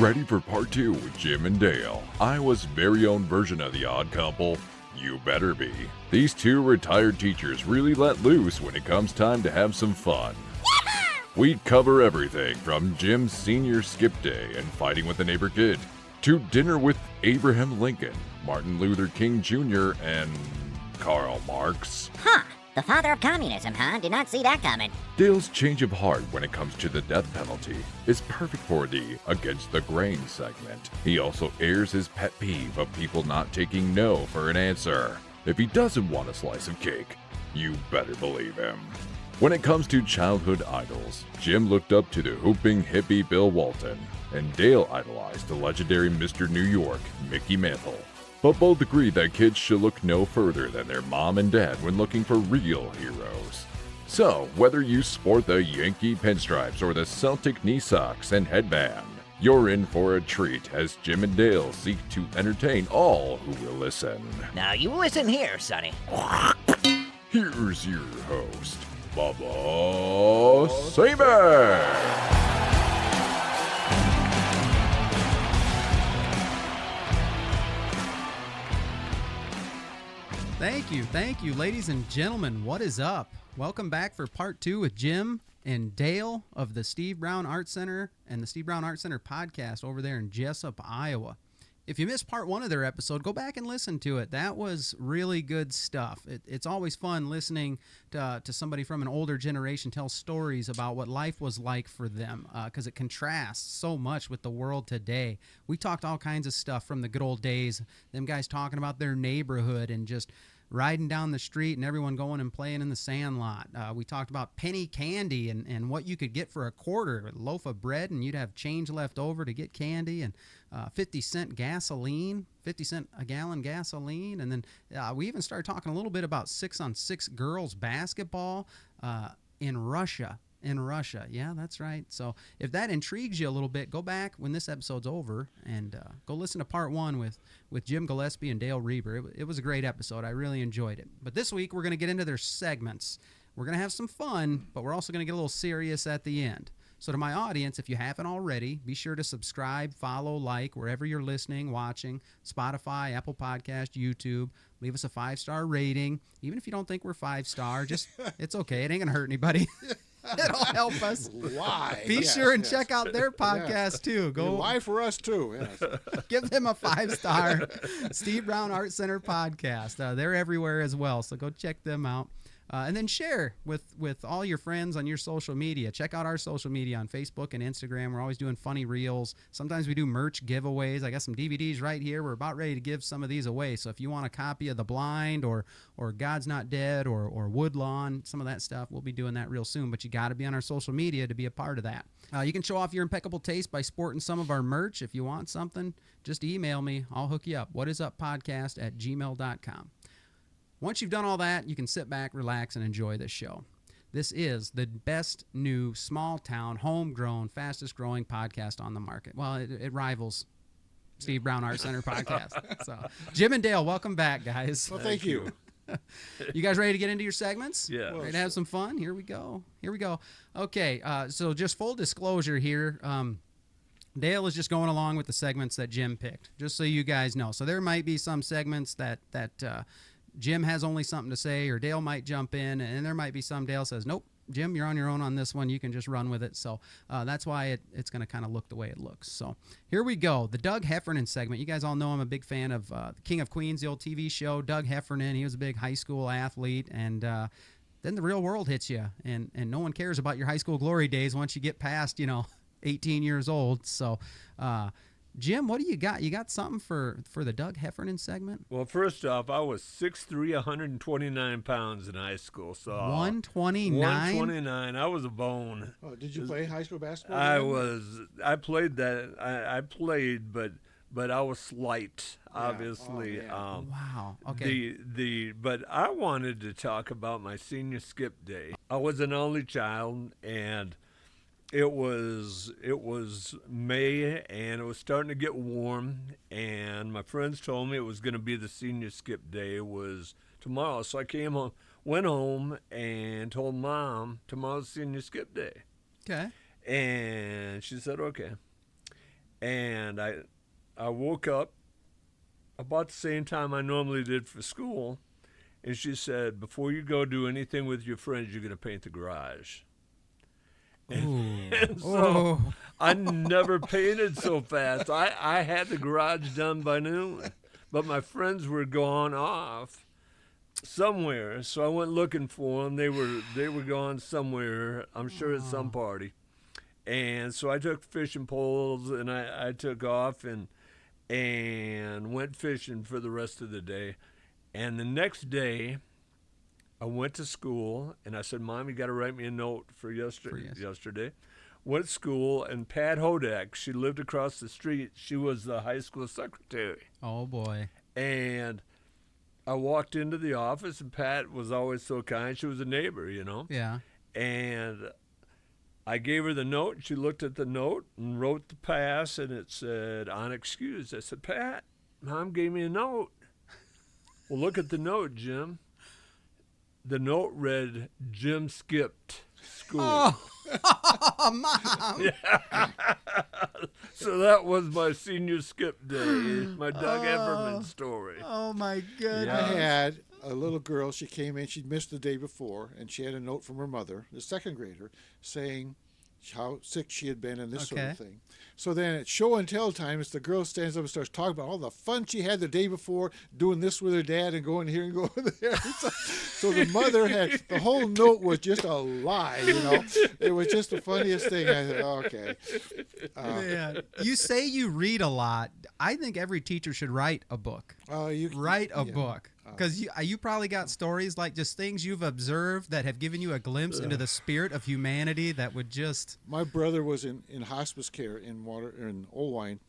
Ready for part 2 with Jim and Dale, Iowa's very own version of the Odd Couple? You better be. These two retired teachers really let loose when it comes time to have some fun. We'd cover everything from Jim's senior skip day and fighting with a neighbor kid, to dinner with Abraham Lincoln, Martin Luther King Jr., and Karl Marx. Huh. The father of communism, huh? Did not see that coming. Dale's change of heart when it comes to the death penalty is perfect for the Against the Grain segment. He also airs his pet peeve of people not taking no for an answer. If he doesn't want a slice of cake, you better believe him. When it comes to childhood idols, Jim looked up to the hooping hippie Bill Walton, and Dale idolized the legendary Mr. New York, Mickey Mantle. But both agree that kids should look no further than their mom and dad when looking for real heroes. So, whether you sport the Yankee pinstripes or the Celtic knee socks and headband, you're in for a treat as Jim and Dale seek to entertain all who will listen. Now you listen here, Sonny. Here's your host, Bubba Saber. Thank you, ladies and gentlemen. What is up? Welcome back for part 2 with Jim and Dale of the Steve Brown Art Center and the Steve Brown Art Center podcast over there in Jessup, Iowa. If you missed part 1 of their episode, go back and listen to it. That was really good stuff. It's always fun listening to somebody from an older generation tell stories about what life was like for them because it contrasts so much with the world today. We talked all kinds of stuff from the good old days, them guys talking about their neighborhood and just riding down the street and everyone going and playing in the sand lot. We talked about penny candy and what you could get for a quarter, a loaf of bread, and you'd have change left over to get candy, and 50-cent gasoline, 50 cent a gallon gasoline. And then we even started talking a little bit about 6-on-6 girls basketball in Russia. Yeah, that's right. So if that intrigues you a little bit, go back when this episode's over and go listen to part 1 with Jim Gillespie and Dale Rueber. It was a great episode. I really enjoyed it. But this week, we're going to get into their segments. We're going to have some fun, but we're also going to get a little serious at the end. So to my audience, if you haven't already, be sure to subscribe, follow, like, wherever you're listening, watching, Spotify, Apple Podcast, YouTube. Leave us a 5-star rating. Even if you don't think we're 5-star, just, it's okay. It ain't going to hurt anybody. It'll help us. Why? Be sure and check out their podcast too. Go why for us too. Yes. Give them a 5-star Steve Brown Art Center podcast. They're everywhere as well, so go check them out. And then share with all your friends on your social media. Check out our social media on Facebook and Instagram. We're always doing funny reels. Sometimes we do merch giveaways. I got some DVDs right here. We're about ready to give some of these away. So if you want a copy of The Blind or God's Not Dead or Woodlawn, some of that stuff, we'll be doing that real soon. But you got to be on our social media to be a part of that. You can show off your impeccable taste by sporting some of our merch. If you want something, just email me. I'll hook you up. whatisuppodcast@gmail.com. Once you've done all that, you can sit back, relax, and enjoy this show. This is the best new, small-town, homegrown, fastest-growing podcast on the market. Well, it rivals Steve Brown Art Center podcast. So, Jim and Dale, welcome back, guys. Well, thank you. You guys ready to get into your segments? Yeah. Ready to have some fun? Here we go. Okay, so just full disclosure here. Dale is just going along with the segments that Jim picked, just so you guys know. So there might be some segments that Jim has only something to say, or Dale might jump in, and there might be some Dale says, nope, Jim, you're on your own on this one. You can just run with it. So that's why it's going to kind of look the way it looks. So here we go. The Doug Heffernan segment. You guys all know I'm a big fan of the King of Queens, the old TV show. Doug Heffernan, he was a big high school athlete, and then the real world hits you, and no one cares about your high school glory days once you get past, 18 years old. So Jim, what do you got? You got something for the Doug Heffernan segment? Well, first off, I was 6'3", 129 pounds in high school. So 129? 129. I was a bone. Oh, did you play high school basketball? I played that. I played, but I was slight, obviously. Oh, wow. Okay. But I wanted to talk about my senior skip day. I was an only child, and It was May, and it was starting to get warm, and my friends told me it was going to be the senior skip day. It was tomorrow, so I came home, went home, and told Mom tomorrow's senior skip day. Okay. And she said, okay. And I woke up about the same time I normally did for school, and she said, before you go do anything with your friends, you're going to paint the garage. And so I never painted so fast. I had the garage done by noon, but my friends were gone off somewhere, so I went looking for them. They were gone somewhere, I'm sure at some party. And so I took fishing poles and I took off and went fishing for the rest of the day. And the next day, I went to school and I said, Mom, you got to write me a note for yesterday. Went to school, and Pat Hodak, she lived across the street. She was the high school secretary. Oh, boy. And I walked into the office, and Pat was always so kind. She was a neighbor, you know. Yeah. And I gave her the note. She looked at the note and wrote the pass, and it said, unexcused. I said, Pat, Mom gave me a note. Well, look at the note, Jim. The note read, Jim skipped school. Oh, Mom. Yeah. So that was my senior skip day, my Doug Everman story. Oh, my goodness. I had a little girl. She came in. She'd missed the day before, and she had a note from her mother, the second grader, saying how sick she had been and this sort of thing. So then at show and tell times, the girl stands up and starts talking about all the fun she had the day before, doing this with her dad and going here and going there. So the mother had, the whole note was just a lie, you know. It was just the funniest thing. I said, okay. Yeah. You say you read a lot. I think every teacher should write a book. Write a book. Because you probably got stories like just things you've observed that have given you a glimpse into the spirit of humanity that would just... My brother was in hospice care in Old Wine,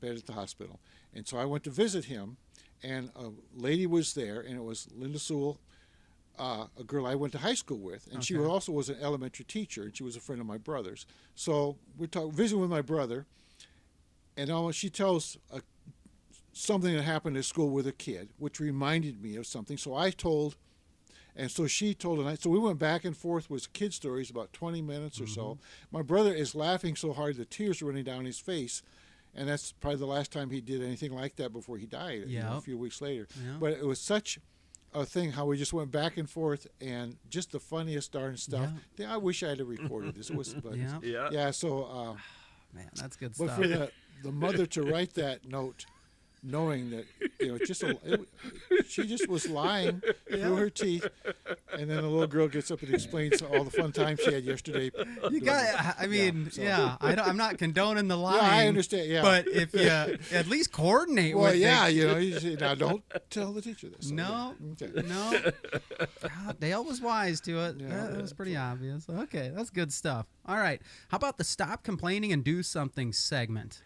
bed at the hospital. And so I went to visit him, and a lady was there, and it was Linda Sewell, a girl I went to high school with. And she also was an elementary teacher, and she was a friend of my brother's. So we're visiting with my brother, and she tells something that happened at school with a kid, which reminded me of something. So I told, and so she told, and so we went back and forth with kid stories about 20 minutes or so. My brother is laughing so hard the tears are running down his face, and that's probably the last time he did anything like that before he died, a few weeks later. Yep. But it was such a thing how we just went back and forth, and just the funniest darn stuff. Yeah. I wish I had recorded this. It was, so man, that's good but stuff. for the mother to write that note, knowing that she just was lying through her teeth, and then the little girl gets up and explains all the fun time she had yesterday. You got, I'm not condoning the lying. Yeah, I understand. Yeah, but if you at least coordinate. Well, with you say, now don't tell the teacher this. No. Dale was wise to it. Yeah, that was pretty obvious. Okay, that's good stuff. All right, how about the Stop Complaining and Do Something segment?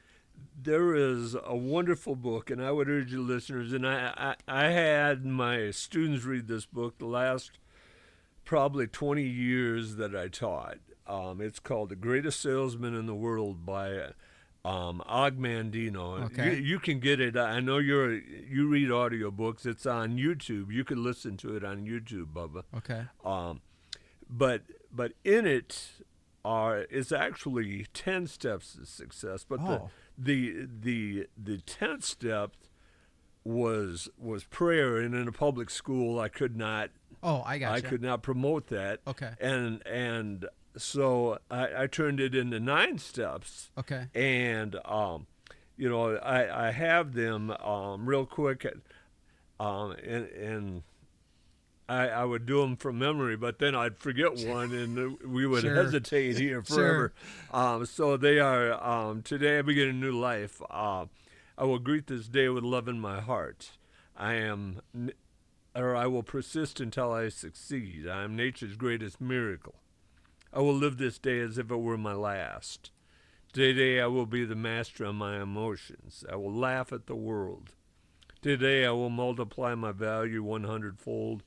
There is a wonderful book, and I would urge you listeners, and I had my students read this book the last probably 20 years that I taught. It's called The Greatest Salesman in the World by Og Mandino. Okay. You can get it. I know you read audiobooks. It's on YouTube. You can listen to it on YouTube, Bubba. Okay. But in it is actually 10 steps to success. But the 10th step was prayer, and in a public school I could not. Oh, I got I could not promote that. Okay. And so I turned it into 9 steps. Okay. And I have them real quick, and I would do them from memory, but then I'd forget one, and we would hesitate here forever. So they are, today I begin a new life. I will greet this day with love in my heart. I will persist until I succeed. I am nature's greatest miracle. I will live this day as if it were my last. Today I will be the master of my emotions. I will laugh at the world. Today I will multiply my value 100-fold.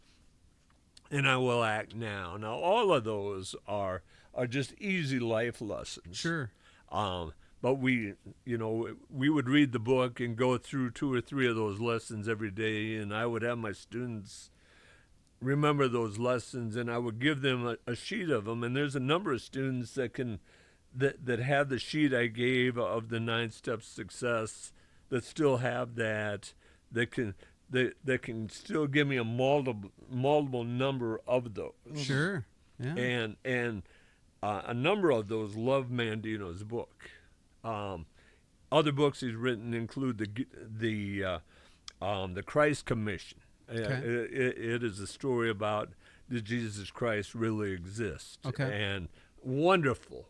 And I will act now. Now, all of those are just easy life lessons. Sure. But we would read the book and go through 2 or 3 of those lessons every day, and I would have my students remember those lessons, and I would give them a sheet of them. And there's a number of students that can that have the sheet I gave of the 9 steps to success, that still have that can still give me a multiple number of those. Sure. Yeah. And a number of those love Mandino's book. Other books he's written include the Christ Commission. Okay. It is a story about, did Jesus Christ really exist? Okay. And wonderful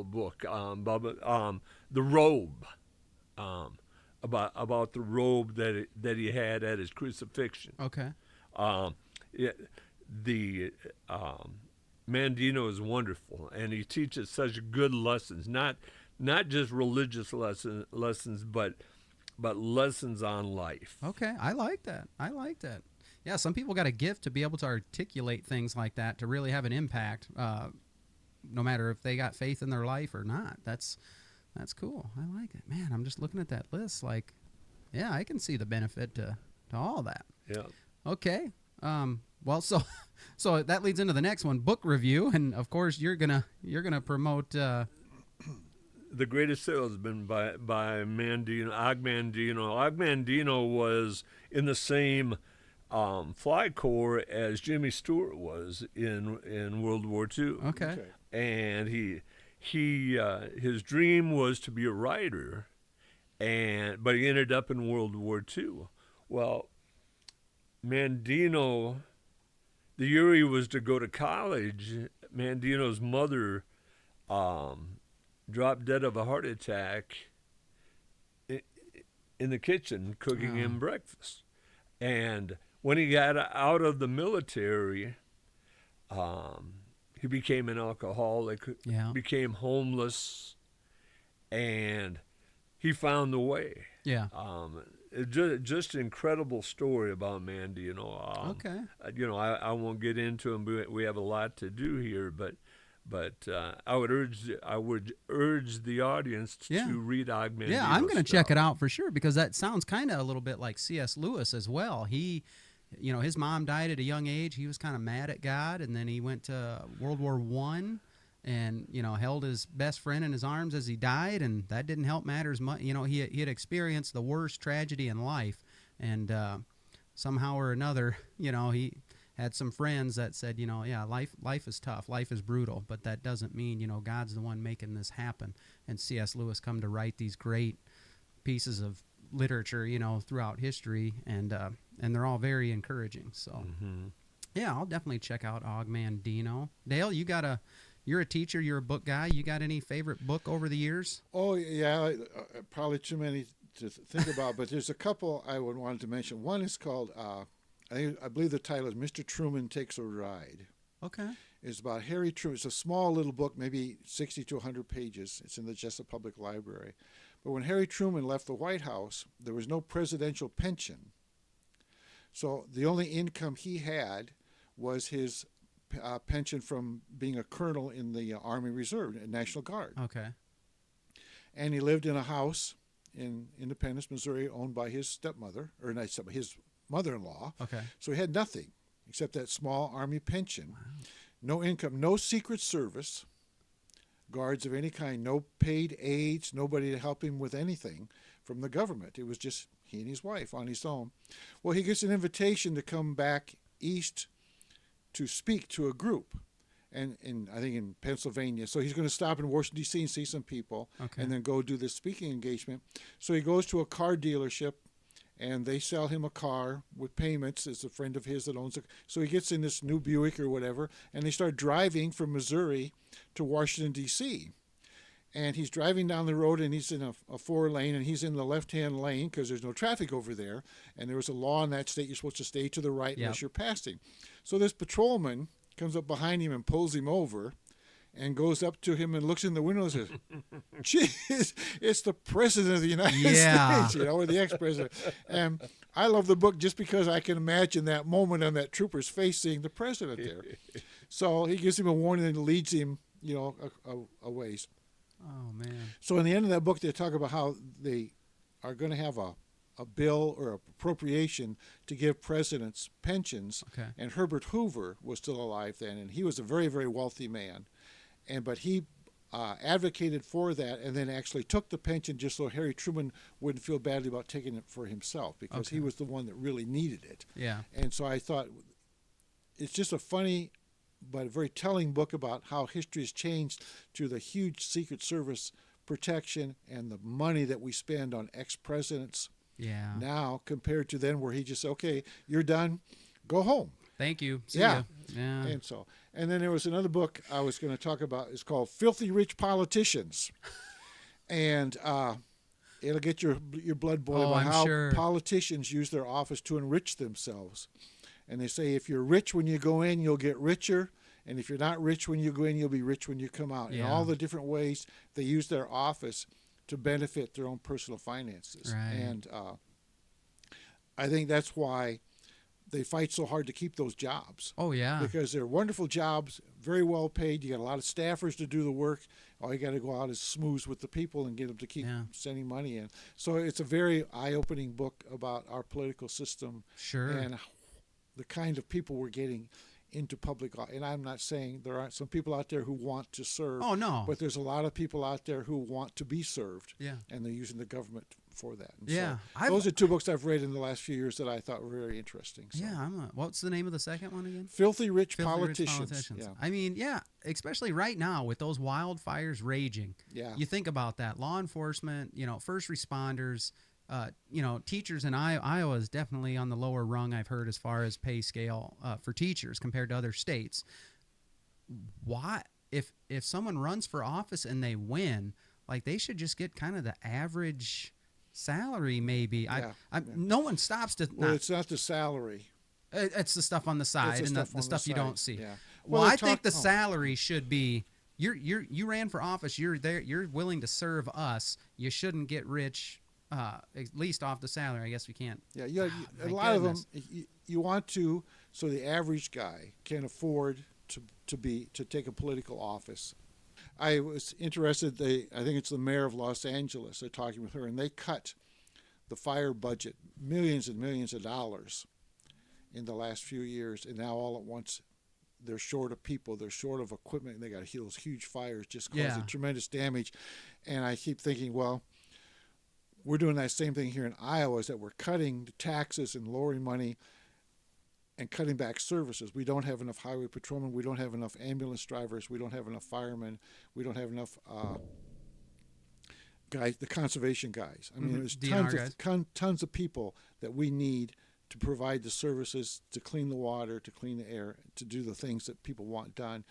book about the robe, about the robe that he had at his crucifixion. Okay. The Mandino is wonderful, and he teaches such good lessons, not just religious lessons, but lessons on life. Okay. I like that. Yeah, some people got a gift to be able to articulate things like that to really have an impact, no matter if they got faith in their life or not. That's cool. I like it. Man, I'm just looking at that list like, yeah, I can see the benefit to all that. Yeah. Okay. Well, so that leads into the next one, book review, and of course you're gonna promote. The greatest salesman by Mandino, Og Mandino. Og Mandino was in the same fly corps as Jimmy Stewart was in World War II. Okay. And he his dream was to be a writer, but he ended up in World War II. Well, Mandino, the year he was to go to college, Mandino's mother dropped dead of a heart attack in the kitchen cooking him breakfast. And when he got out of the military, he became an alcoholic, became homeless, and he found the way. Yeah. Just an incredible story about Mandino. Okay. I won't get into him. We have a lot to do here, but I would urge the audience to read Og Mandino's Yeah, I'm going to stuff. check it out for sure, because that sounds kind of a little bit like C.S. Lewis as well. He, his mom died at a young age. He was kind of mad at God, and then he went to World War I and, held his best friend in his arms as he died, and that didn't help matters much. He had experienced the worst tragedy in life, and somehow or another, he had some friends that said, life is tough, life is brutal, but that doesn't mean, God's the one making this happen. And C.S. Lewis come to write these great pieces of literature, throughout history, and they're all very encouraging. So, yeah, I'll definitely check out Og Mandino. Dale, you're a teacher, you're a book guy. You got any favorite book over the years? Oh, yeah, probably too many to think about, but there's a couple I would want to mention. One is called, I believe the title is Mr. Truman Takes a Ride. Okay. It's about Harry Truman. It's a small little book, maybe 60 to 100 pages. It's in the Jessup Public Library. But when Harry Truman left the White House, there was no presidential pension. So the only income he had was his pension from being a colonel in the Army Reserve, National Guard. Okay. And he lived in a house in Independence, Missouri, owned by his stepmother, or not stepmother, his mother-in-law. Okay. So he had nothing except that small Army pension. Wow. No income, no Secret Service guards of any kind, no paid aides, nobody to help him with anything from the government. It was just he and his wife on his own. Well, he gets an invitation to come back east to speak to a group, and I think in Pennsylvania. So he's going to stop in Washington, D.C. and see some people, and then go do this speaking engagement. So he goes to a car dealership, and they sell him a car with payments. It's a friend of his that owns it. So he gets in this new Buick or whatever, and they start driving from Missouri to Washington, D.C. And he's driving down the road, and he's in a 4-lane, and he's in the left-hand lane because there's no traffic over there. And there was a law in that state, you're supposed to stay to the right unless you're passing. So this patrolman comes up behind him and pulls him over and goes up to him and looks in the window and says, "Geez, it's the president of the United States, or the ex-president." And I love the book just because I can imagine that moment on that trooper's face seeing the president there. So he gives him a warning and leads him, a ways. Oh, man. So in the end of that book, they talk about how they are going to have a bill or appropriation to give presidents pensions. Okay. And Herbert Hoover was still alive then, and he was a very, very wealthy man. But he advocated for that, and then actually took the pension just so Harry Truman wouldn't feel badly about taking it for himself, because he was the one that really needed it. Yeah. And so I thought it's just a funny but a very telling book about how history has changed to the huge Secret Service protection and the money that we spend on ex-presidents now compared to then, where he just said, okay, you're done, go home. Thank you. See Yeah. ya. Yeah. And then there was another book I was going to talk about. It's called Filthy Rich Politicians. And it'll get your blood boiling about how politicians use their office to enrich themselves. And they say if you're rich when you go in, you'll get richer. And if you're not rich when you go in, you'll be rich when you come out. And all the different ways they use their office to benefit their own personal finances. Right. And I think that's why they fight so hard to keep those jobs. Oh, yeah. Because they're wonderful jobs, very well paid. You got a lot of staffers to do the work. All you got to go out is smooth with the people and get them to keep sending money in. So it's a very eye-opening book about our political system. Sure. And the kind of people we're getting into public. And I'm not saying there aren't some people out there who want to serve. Oh, no. But there's a lot of people out there who want to be served. Yeah. And they're using the government for that. And Yeah. so those are two books I've read in the last few years that I thought were very interesting. So. Yeah. What's the name of the second one again? Filthy Rich Filthy Politicians. Rich Politicians. Yeah. I mean, yeah, especially right now with those wildfires raging. Yeah. You think about that. Law enforcement, first responders, teachers in Iowa is definitely on the lower rung, I've heard, as far as pay scale for teachers compared to other states. Why, if someone runs for office and they win, like they should just get kind of the average salary, maybe. No one stops to. Well, it's not the salary. It's the stuff on the side and the stuff you don't see. Yeah. Well, I think the salary should be. You ran for office. You're there. You're willing to serve us. You shouldn't get rich. At least off the salary. I guess we can't. Yeah, a lot of them you want to, so the average guy can afford to take a political office. I was interested. I think it's the mayor of Los Angeles. They're talking with her, and they cut the fire budget millions and millions of dollars in the last few years, and now all at once they're short of people, they're short of equipment, and they got those huge fires just causing tremendous damage. And I keep thinking, well, we're doing that same thing here in Iowa, is that we're cutting the taxes and lowering money and cutting back services. We don't have enough highway patrolmen. We don't have enough ambulance drivers. We don't have enough firemen. We don't have enough guys, the conservation guys. I mean, there's tons of people that we need to provide the services, to clean the water, to clean the air, to do the things that people want done.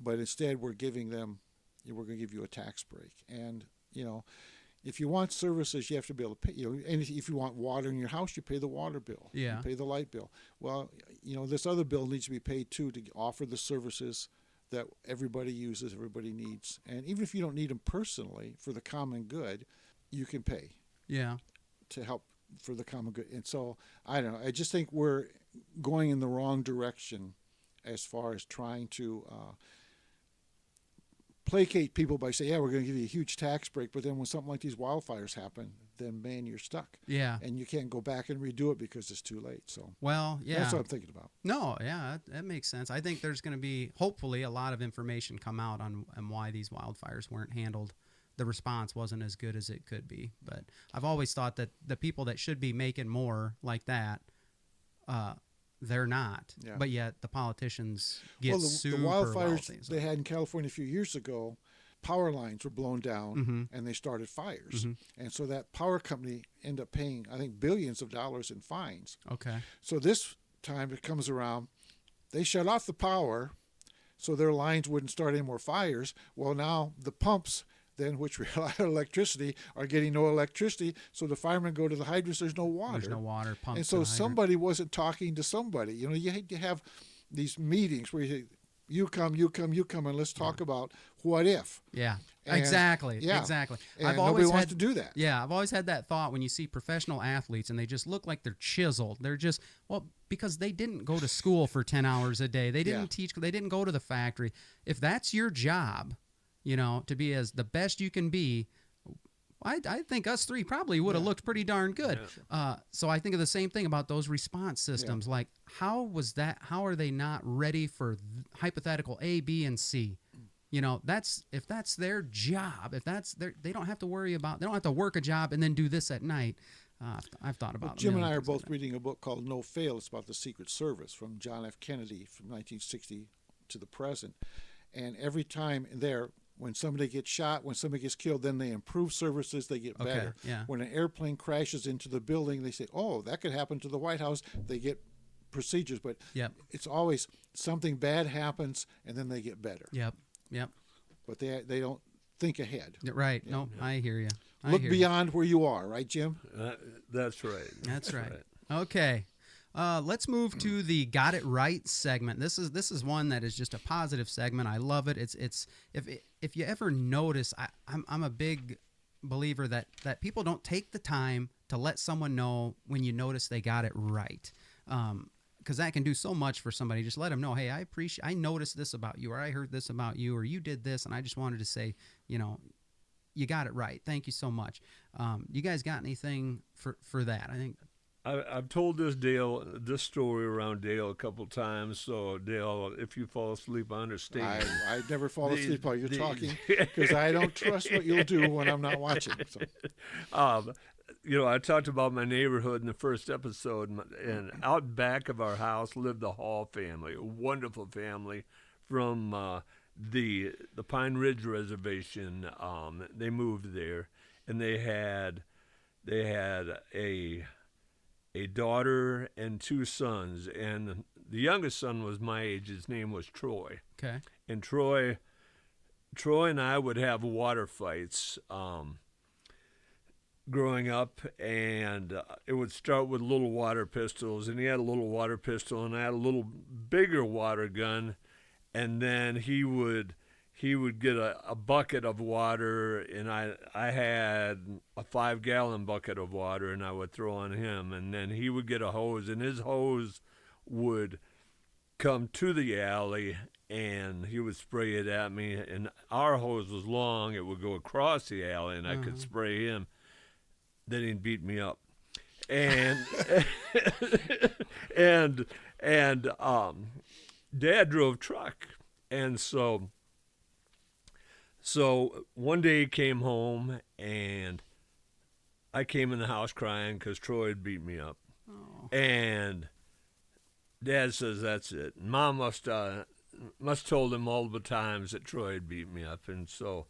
But instead, we're giving them, we're going to give you a tax break. And, if you want services, you have to be able to pay. And if you want water in your house, you pay the water bill. Yeah. You pay the light bill. Well, this other bill needs to be paid too, to offer the services that everybody uses, everybody needs. And even if you don't need them personally for the common good, you can pay. Yeah. To help for the common good. And so I don't know. I just think we're going in the wrong direction as far as trying to placate people by saying, we're going to give you a huge tax break, but then when something like these wildfires happen, then man, you're stuck. Yeah. And you can't go back and redo it because it's too late. So that's what I'm thinking about. No, yeah, that makes sense. I think there's going to be, hopefully, a lot of information come out on why these wildfires weren't handled. The response wasn't as good as it could be. But I've always thought that the people that should be making more like that, they're not. Yeah. But yet the politicians get super the wildfires wealthy, they had in California a few years ago, power lines were blown down and they started fires. And so that power company ended up paying, I think, billions of dollars in fines. Okay. So this time it comes around, they shut off the power so their lines wouldn't start any more fires. Well, now the pumps then, which rely on electricity, are getting no electricity, so the firemen go to the hydrants, there's no water. There's no water pump. And so somebody wasn't talking to somebody. You hate to have these meetings where you come, and let's talk about what if. Yeah, and, exactly. And nobody wants to do that. Yeah, I've always had that thought when you see professional athletes and they just look like they're chiseled. They're just, because they didn't go to school for 10 hours a day. They didn't teach, they didn't go to the factory. If that's your job, to be as the best you can be, I think us three probably would have looked pretty darn good. Yeah. So I think of the same thing about those response systems. Yeah. Like, how are they not ready for hypothetical A, B, and C? You know, if that's their job, if that's they don't have to worry about, they don't have to work a job and then do this at night. I've thought about Jim and I are things like both that. reading a book called No Fail. It's about the Secret Service from John F. Kennedy from 1960 to the present. And every time there, when somebody gets shot, when somebody gets killed, then they improve services, they get Okay, better. yeah. When an airplane crashes into the building, they say, oh, that could happen to the White House. They get procedures, but Yep. it's always something bad happens and then they get better. Yep. But they don't think ahead. Right. No, I hear you. Look beyond where you are, right, Jim? That's right. That's right. Okay. Let's move to the Got It Right segment. This is one that is just a positive segment. I love it. It's if you ever notice, I'm a big believer that people don't take the time to let someone know when you notice they got it right. Because that can do so much for somebody. Just let them know, hey, I noticed this about you, or I heard this about you, or you did this, and I just wanted to say, you know, you got it right. Thank you so much. You guys got anything for that? I think I've told this story around Dale a couple times. So Dale, if you fall asleep, I understand. I never fall asleep while you're talking because I don't trust what you'll do when I'm not watching. So. You know, I talked about my neighborhood in the first episode, and out back of our house lived the Hall family, a wonderful family from the Pine Ridge Reservation. They moved there, and they had a daughter and two sons, and the youngest son was my age. His name was Troy. okay. And Troy and I would have water fights. Growing up, and it would start with little water pistols, and he had a little water pistol, and I had a little bigger water gun, and then he would get a bucket of water, and I had a 5-gallon bucket of water, and I would throw on him, and then he would get a hose, and his hose would come to the alley, and he would spray it at me, and our hose was long, it would go across the alley, and I could spray him. Then he'd beat me up, and Dad drove truck, and so one day he came home, and I came in the house crying because Troy had beat me up, and Dad says that's it. And Mom must told him multiple times that Troy had beat me up, and so.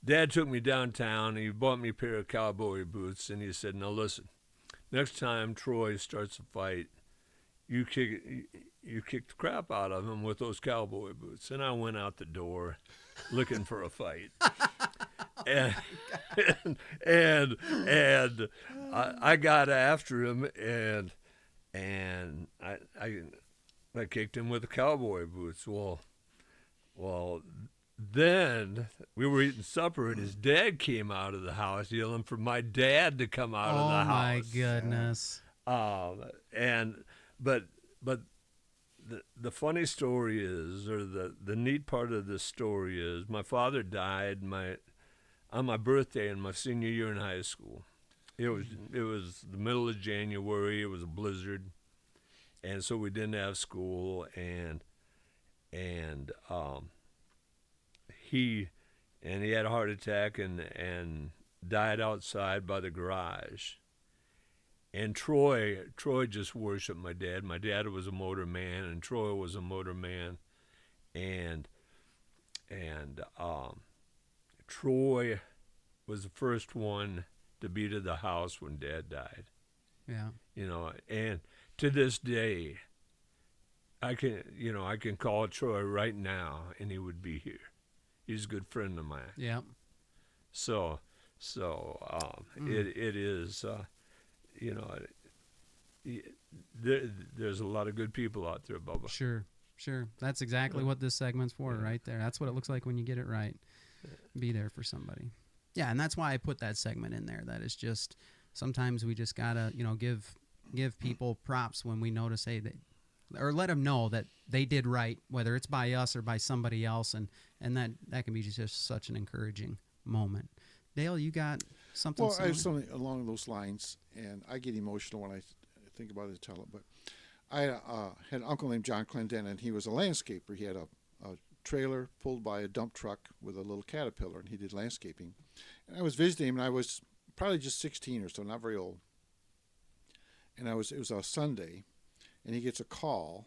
Dad took me downtown, and he bought me a pair of cowboy boots, and he said, now listen, next time Troy starts a fight, you kick the crap out of him with those cowboy boots. And I went out the door looking for a fight. and I got after him, and I kicked him with the cowboy boots. Well, then we were eating supper, and his dad came out of the house yelling for my dad to come out of the house. Oh my goodness! But the funny story is, or the neat part of this story is, my father died on my birthday in my senior year in high school. It was the middle of January. It was a blizzard, and so we didn't have school, and he had a heart attack and died outside by the garage. And Troy just worshipped my dad. My dad was a motor man, and Troy was a motor man. And Troy was the first one to be to the house when Dad died. Yeah. You know, and to this day, I can call Troy right now, and he would be here. He's a good friend of mine. Yeah. So it is, you know, there's a lot of good people out there, Bubba. Sure. That's exactly what this segment's for, right there. That's what it looks like when you get it right. Be there for somebody. Yeah, and that's why I put that segment in there. That is just, sometimes we just gotta, you know, give people props when we notice, hey, or let them know that they did right, whether it's by us or by somebody else, and that can be just such an encouraging moment. Dale, you got something? Well, I have something along those lines, and I get emotional when I think about it, tell it. But I had an uncle named John Clendon, and he was a landscaper. He had a trailer pulled by a dump truck with a little Caterpillar, and he did landscaping. And I was visiting him, and I was probably just 16 or so, not very old. And it was a Sunday, and he gets a call,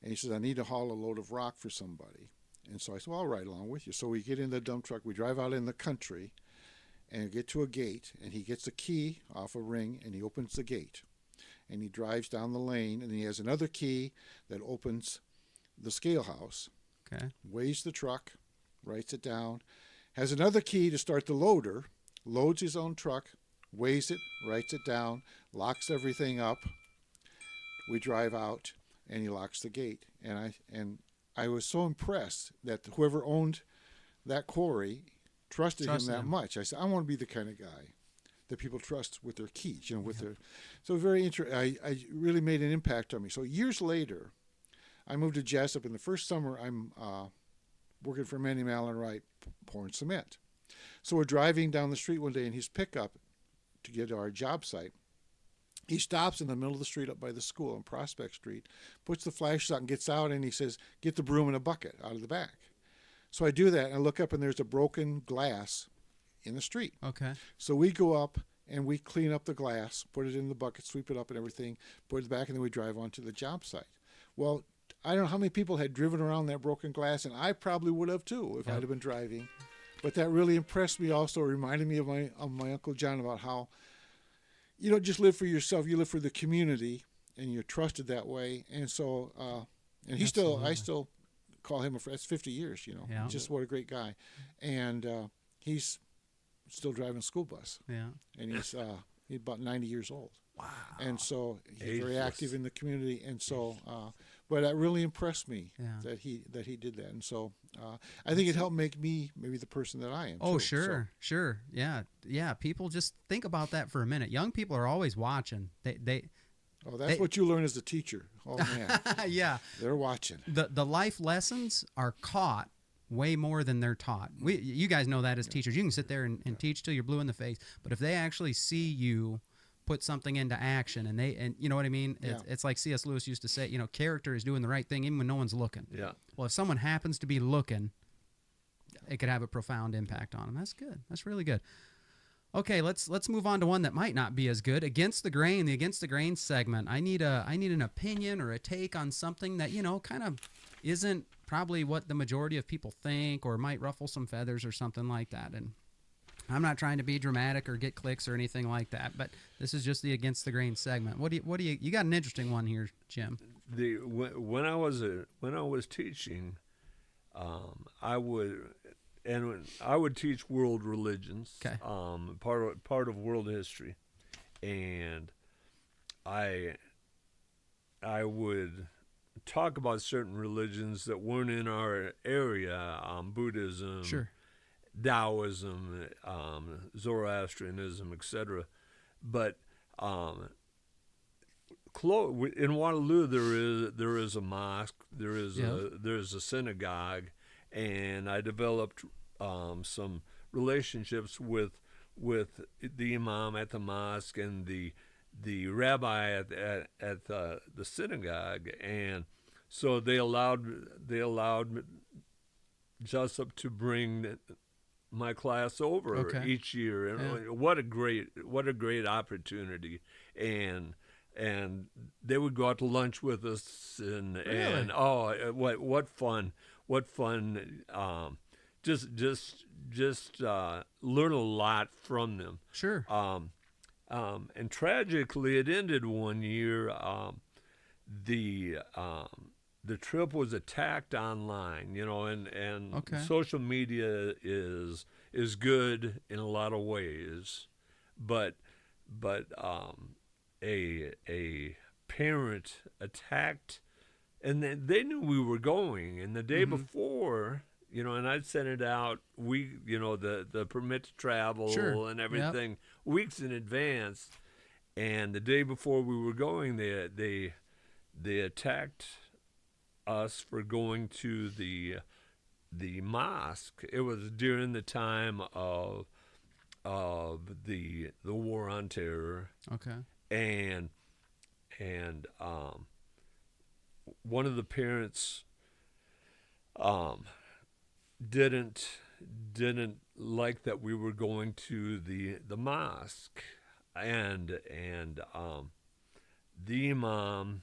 and he says, I need to haul a load of rock for somebody. And so I said, well, I'll ride along with you. So we get in the dump truck, we drive out in the country, and get to a gate, and he gets a key off a ring, and he opens the gate. And he drives down the lane, and he has another key that opens the scale house. Okay. Weighs the truck, writes it down, has another key to start the loader, loads his own truck, weighs it, writes it down, locks everything up. We drive out, and he locks the gate. And I was so impressed that whoever owned that quarry trusted him that much. I said, I want to be the kind of guy that people trust with their keys, with their. So very interesting. I really made an impact on me. So years later, I moved to Jessup. In the first summer, I'm working for Manny Mallon Wright, pouring cement. So we're driving down the street one day in his pickup to get to our job site. He stops in the middle of the street up by the school on Prospect Street, puts the flashes out and gets out, and he says, get the broom and a bucket out of the back. So I do that, and I look up, and there's a broken glass in the street. Okay. So we go up, and we clean up the glass, put it in the bucket, sweep it up and everything, put it back, and then we drive on to the job site. Well, I don't know how many people had driven around that broken glass, and I probably would have too if I'd have been driving. But that really impressed me also, reminded me of my Uncle John about how you don't just live for yourself, you live for the community, and you're trusted that way. And so, and I still call him a friend. It's 50 years, Yeah. Just what a great guy. And he's still driving a school bus. Yeah. And he's about 90 years old. Wow. And so he's Ageless. very active in the community. And so, but that really impressed me that he did that. And so I think it helped make me maybe the person that I am. Oh, too. sure, sure. Yeah. People just think about that for a minute. Young people are always watching. That's what you learn as a teacher. Oh, man. Yeah. They're watching. The life lessons are caught way more than they're taught. You guys know that as teachers. You can sit there and teach till you're blue in the face, but if they actually see you put something into action, and you know what I mean? It's like C.S. Lewis used to say, character is doing the right thing even when no one's looking. Yeah. Well, if someone happens to be looking, it could have a profound impact on them. That's good. That's really good. Okay, let's move on to one that might not be as good. Against the Grain, the Against the Grain segment. I need an opinion or a take on something that, kind of isn't probably what the majority of people think, or might ruffle some feathers or something like that. And I'm not trying to be dramatic or get clicks or anything like that, but this is just the Against the Grain segment. What do you got an interesting one here, Jim? When I was teaching, I would teach world religions, okay. part of world history, and I would talk about certain religions that weren't in our area, Buddhism, sure. Taoism, Zoroastrianism, etc. But in Waterloo, there is a mosque, there is a synagogue, and I developed some relationships with the imam at the mosque and the rabbi at the synagogue, and so they allowed Jessup to bring my class over each year, and what a great opportunity, and they would go out to lunch with us, and what fun, just learn a lot from them. Sure. And tragically, it ended one year. The trip was attacked online, and social media is good in a lot of ways, but a parent attacked, and they knew we were going, and the day before, and I'd sent it out the permit to travel and everything weeks in advance, and the day before we were going, they attacked us for going to the mosque. It was during the time of the war on terror. Okay. And one of the parents didn't like that we were going to the mosque, and the imam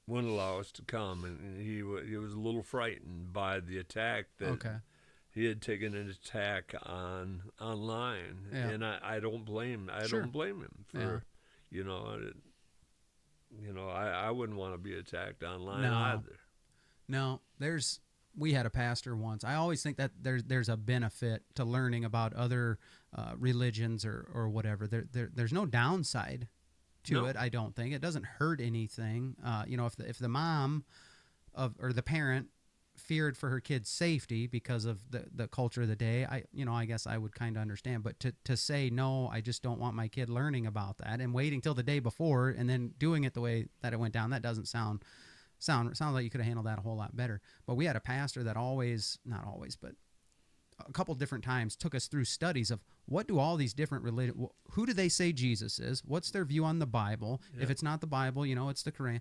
wouldn't allow us to come, and he was a little frightened by the attack that Okay. he had taken an attack online, Yeah. and I don't blame Sure. don't blame him for Yeah. you know I wouldn't want to be attacked online No. either. No, we had a pastor once. I always think that there's a benefit to learning about other religions or whatever. There's no downside to No. it. I don't think it doesn't hurt anything. If the mom or the parent feared for her kid's safety because of the culture of the day, I guess I would kind of understand. But to say no, I just don't want my kid learning about that and waiting till the day before and then doing it the way that it went down, that doesn't sound like you could have handled that a whole lot better. But we had a pastor that not always, but a couple different times took us through studies of what do all these different who do they say Jesus is? What's their view on the Bible? Yeah. If it's not the Bible, it's the Quran.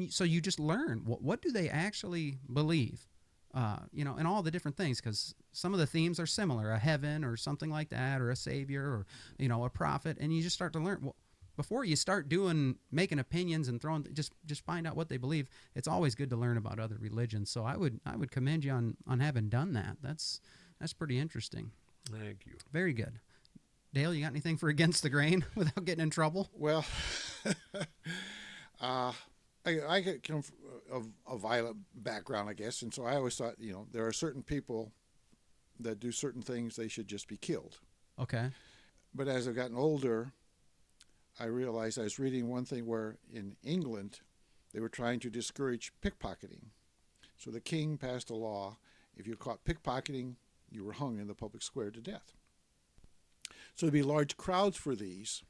So you just learn what do they actually believe? And all the different things, because some of the themes are similar, a heaven or something like that, or a savior, or a prophet, and you just start to learn. Before you start making opinions and throwing, just find out what they believe. It's always good to learn about other religions. So I would commend you on having done that. That's pretty interesting. Thank you. Very good. Dale, you got anything for against the grain without getting in trouble? Well, I come from a violent background, I guess, and so I always thought, there are certain people that do certain things, they should just be killed. Okay. But as I've gotten older, I realized I was reading one thing where in England they were trying to discourage pickpocketing. So the king passed a law, if you were caught pickpocketing, you were hung in the public square to death. So there'd be large crowds for these,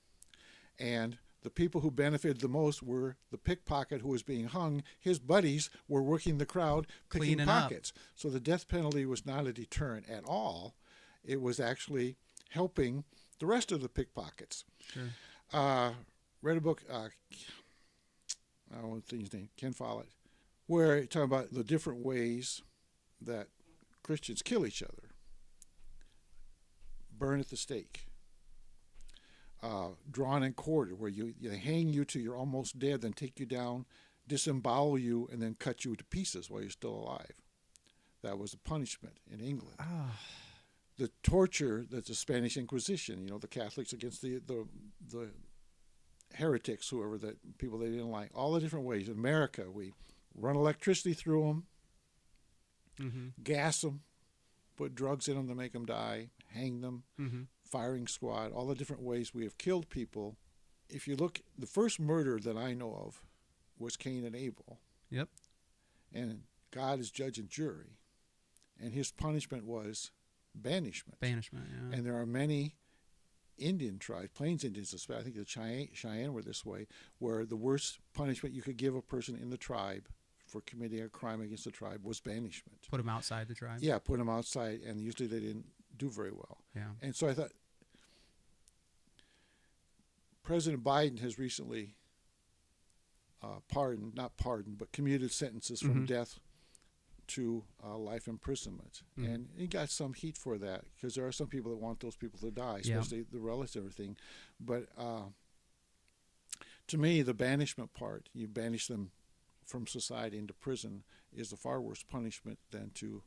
and the people who benefited the most were the pickpocket who was being hung. His buddies were working the crowd, picking Cleaning up. pockets. So the death penalty was not a deterrent at all. It was actually helping the rest of the pickpockets. Sure. Read a book, I don't know his name, Ken Follett, where he talking about the different ways that Christians kill each other. Burn at the stake. Drawn and quartered, where they hang you till you're almost dead, then take you down, disembowel you, and then cut you to pieces while you're still alive. That was the punishment in England. The torture that the Spanish Inquisition, the Catholics against the heretics, whoever, that people they didn't like, all the different ways. In America, we run electricity through them, gas them, put drugs in them to make them die, hang them, firing squad, all the different ways we have killed people. If you look, the first murder that I know of was Cain and Abel. Yep. And God is judge and jury. And his punishment was banishment. Banishment, yeah. And there are many Indian tribes, Plains Indians especially, I think the Cheyenne were this way, where the worst punishment you could give a person in the tribe for committing a crime against the tribe was banishment. Put them outside the tribe. Yeah, put them outside, and usually they didn't do very well. Yeah. And so I thought, President Biden has recently commuted sentences from death to life imprisonment. And he got some heat for that, because there are some people that want those people to die, especially the relatives and everything. But to me, the banishment part, you banish them from society into prison, is a far worse punishment than to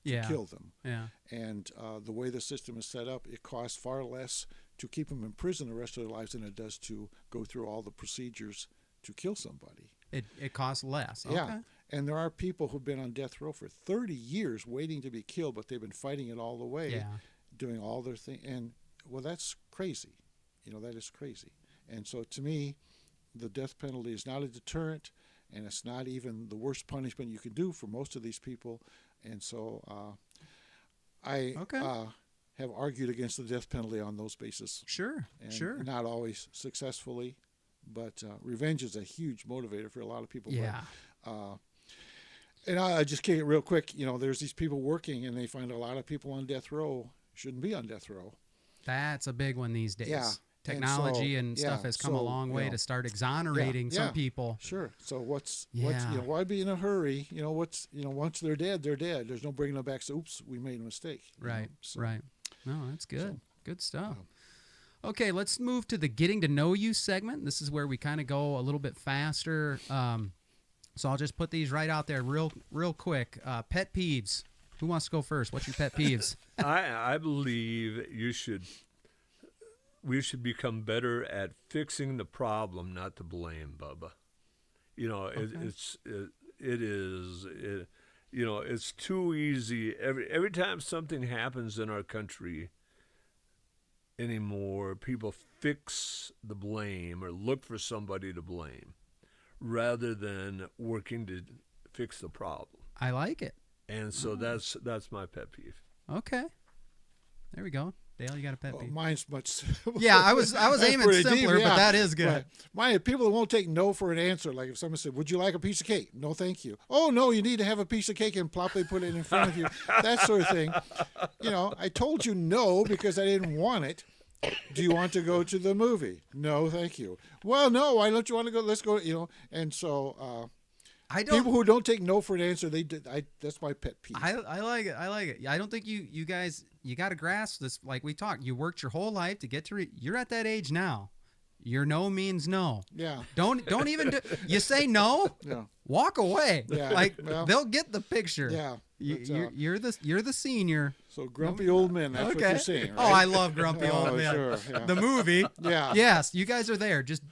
kill them. Yeah. And the way the system is set up, it costs far less to keep them in prison the rest of their lives than it does to go through all the procedures to kill somebody. It costs less. Okay. Yeah. And there are people who've been on death row for 30 years waiting to be killed, but they've been fighting it all the way, doing all their thing. And, well, that's crazy. That is crazy. And so to me, the death penalty is not a deterrent, and it's not even the worst punishment you can do for most of these people. And so I have argued against the death penalty on those bases. Sure. And not always successfully, but revenge is a huge motivator for a lot of people. Yeah. But, and I just kick it real quick. There's these people working, and they find a lot of people on death row shouldn't be on death row. That's a big one these days. Yeah. technology and stuff yeah, has come a so, long you way know, to start exonerating yeah, some people. Sure. So what's Yeah. why be in a hurry? Once they're dead, they're dead. There's no bringing them back. So oops, we made a mistake. Right. So, Right. No, that's good. Good stuff. yeah. Okay, let's move to the getting to know you segment. This is where we kind of go a little bit faster. So I'll just put these right out there real quick. Pet peeves. Who wants to go first? What's your pet peeves? I believe we should become better at fixing the problem, not the blame, Bubba. It's too easy. Every time something happens in our country anymore, people fix the blame or look for somebody to blame rather than working to fix the problem. I like it. And so that's my pet peeve. Okay. There we go. Dale, you got a pet peeve? Mine's much. Yeah, I was aiming pretty simpler, deep, but yeah. that is good. Right. Mine, people that won't take no for an answer. Like if someone said, "Would you like a piece of cake?" No, thank you. Oh no, you need to have a piece of cake, and plop, they put it in front of you. That sort of thing. I told you no because I didn't want it. Do you want to go to the movie? No, thank you. Well, no, why don't you want to go? Let's go. And so. People who don't take no for an answer, that's my pet peeve. I like it. I like it. I don't think you guys, you got to grasp this. Like we talked, you worked your whole life to get to. You're at that age now. Your no means no. Yeah. Don't even do. You say no. Yeah. Walk away. Yeah. They'll get the picture. Yeah. You're the senior. So grumpy old men. That's what you're saying. Right? Oh, I love grumpy old men. Sure. Yeah. The movie. Yeah. Yes, you guys are there. Just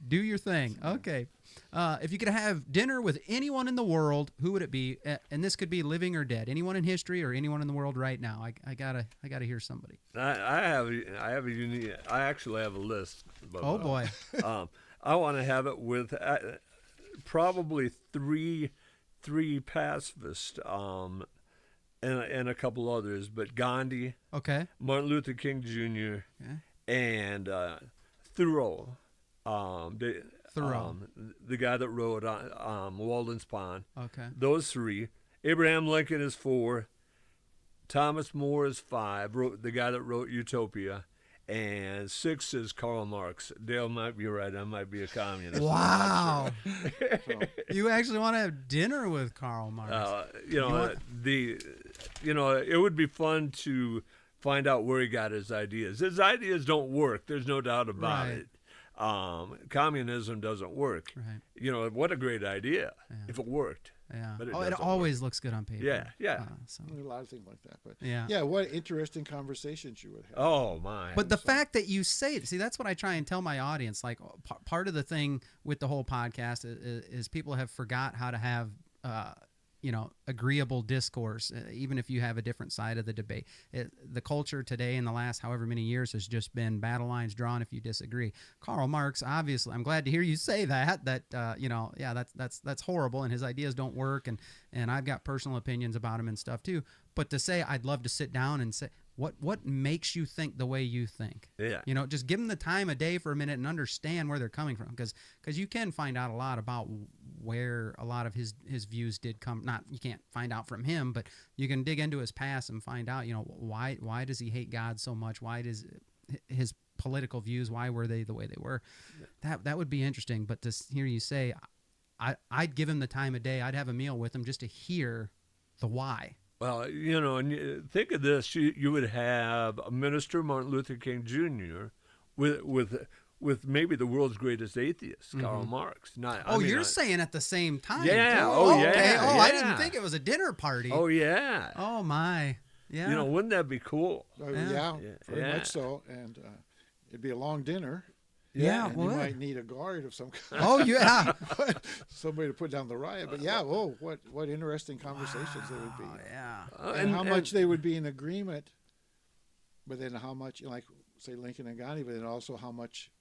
do your thing. Okay. If you could have dinner with anyone in the world, who would it be? And this could be living or dead. Anyone in history or anyone in the world right now. I gotta hear somebody. I actually have a list. But, Oh boy. I want to have it with probably three pacifists, and a couple others, but Gandhi, Okay. Martin Luther King Jr., and Thoreau. The guy that wrote Walden's Pond. Okay. Those three. Abraham Lincoln is 4. Thomas More is 5. The guy that wrote Utopia. And 6 is Karl Marx. Dale might be right. I might be a communist. Wow. You actually want to have dinner with Karl Marx? It would be fun to find out where he got his ideas. His ideas don't work. There's no doubt about it. Communism doesn't work. Right. What a great idea if it worked. Yeah. But it always looks good on paper. Yeah. So. There's a lot of things like that. But yeah. What interesting conversations you would have. Oh, my. But the fact that you say it, see, that's what I try and tell my audience. Like, part of the thing with the whole podcast is people have forgot how to have, agreeable discourse, even if you have a different side of the debate. The culture today in the last however many years has just been battle lines drawn if you disagree. Karl Marx, obviously, I'm glad to hear you say that that's horrible and his ideas don't work, and I've got personal opinions about him and stuff too. But to say I'd love to sit down and say, what makes you think the way you think? Yeah. Just give them the time of day for a minute and understand where they're coming from, because you can find out a lot about where a lot of his views did come. Not you can't find out from him, but you can dig into his past and find out, why does he hate God so much? Why does his political views, why were they the way they were? That would be interesting. But to hear you say, I'd give him the time of day. I'd have a meal with him just to hear the why. Well, and think of this: you would have a minister, Martin Luther King Jr., with maybe the world's greatest atheist, Karl Marx. You're saying at the same time? Yeah. Too. Oh, yeah. Okay. Oh, yeah. I didn't think it was a dinner party. Oh, yeah. Oh my. Yeah. Wouldn't that be cool? Very much so. And it'd be a long dinner. Yeah, and you might need a guard of some kind. Oh, yeah. Somebody to put down the riot. But what interesting conversations there would be. Yeah. And how much they would be in agreement, but then how much, like, say, Lincoln and Gandhi, but then also how much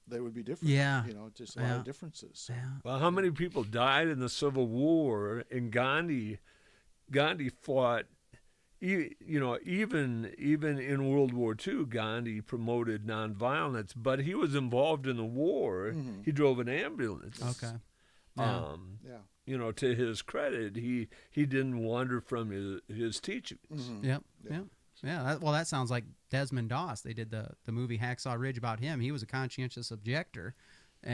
they would be different. Yeah. Just a lot of differences. Yeah. Well, how many people died in the Civil War? And Gandhi fought. Even in World War II, Gandhi promoted nonviolence, but he was involved in the war. Mm-hmm. He drove an ambulance. Okay. To his credit, he didn't wander from his teachings. Mm-hmm. Yep. Yeah. Yeah, that sounds like Desmond Doss. They did the movie Hacksaw Ridge about him. He was a conscientious objector.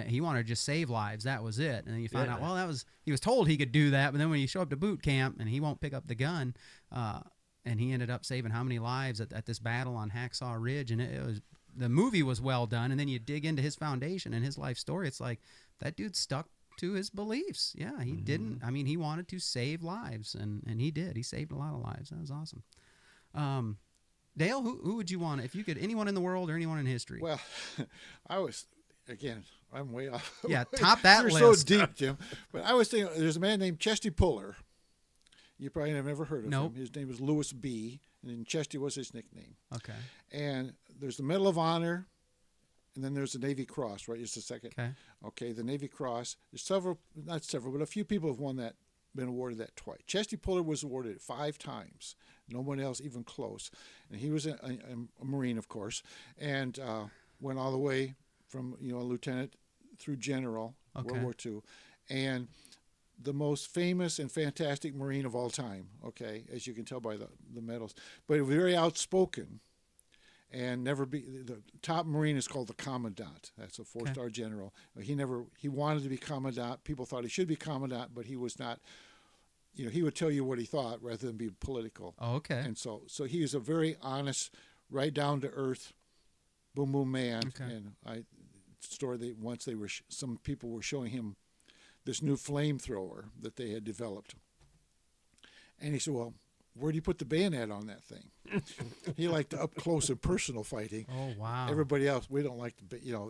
He wanted to just save lives. That was it. And then you find out, well, he was told he could do that, but then when you show up to boot camp and he won't pick up the gun, and he ended up saving how many lives at this battle on Hacksaw Ridge, and the movie was well done. And then you dig into his foundation and his life story. It's like that dude stuck to his beliefs. Yeah, he didn't. I mean, he wanted to save lives, and he did. He saved a lot of lives. That was awesome. Dale, who would you want if you could? Anyone in the world or anyone in history? Well, I'm way off. Yeah, top that You're list. so deep, Jim. But I was thinking, there's a man named Chesty Puller. You probably have never heard of him. His name was Louis B., and then Chesty was his nickname. Okay. And there's the Medal of Honor, and then there's the Navy Cross, right? It's the second. Okay, the Navy Cross. There's not several, but a few people have been awarded that twice. Chesty Puller was awarded it 5 times. No one else even close. And he was a Marine, of course, and went all the way from a lieutenant through general, World War II, and the most famous and fantastic Marine of all time, okay, as you can tell by the medals, but very outspoken, and the top Marine is called the Commandant. That's a 4-star general. He wanted to be Commandant. People thought he should be Commandant, but he was not. He would tell you what he thought rather than be political. Oh, okay. And so he is a very honest, right down to earth, boom boom man. Okay. And some people were showing him this new flamethrower that they had developed, and he said, "Well, where do you put the bayonet on that thing?" He liked the up close and personal fighting. Oh, wow. Everybody else, we don't like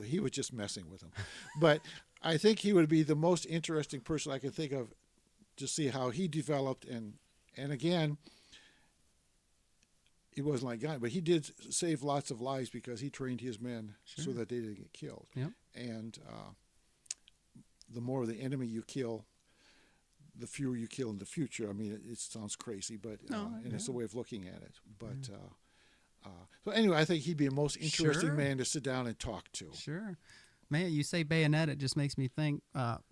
he was just messing with him. But I think he would be the most interesting person I can think of to see how he developed, and again, he wasn't like God, but he did save lots of lives because he trained his men so that they didn't get killed. Yep. And the more of the enemy you kill, the fewer you kill in the future. I mean, it sounds crazy, but it's a way of looking at it. But so anyway, I think he'd be the most interesting man to sit down and talk to. Sure. Man, you say bayonet, it just makes me think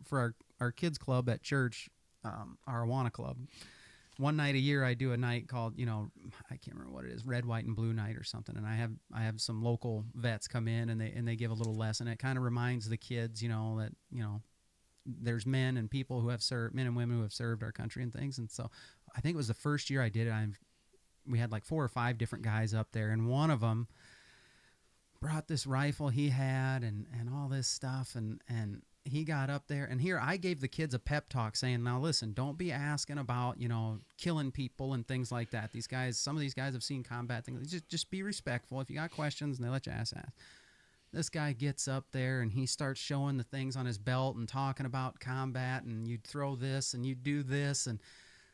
for our kids club at church, our Awana club. One night a year, I do a night called, I can't remember what it is, Red, White, and Blue Night or something. And I have some local vets come in and they give a little lesson. It kind of reminds the kids, that there's men and people who have served, men and women who have served our country and things. And so I think it was the first year I did it. We had like 4 or 5 different guys up there, and one of them brought this rifle he had and all this stuff, and he got up there, and here I gave the kids a pep talk saying, now listen, don't be asking about, killing people and things like that. Some of these guys have seen combat things. Just be respectful. If you got questions and they let you ask. This guy gets up there and he starts showing the things on his belt and talking about combat, and you'd throw this and you'd do this, and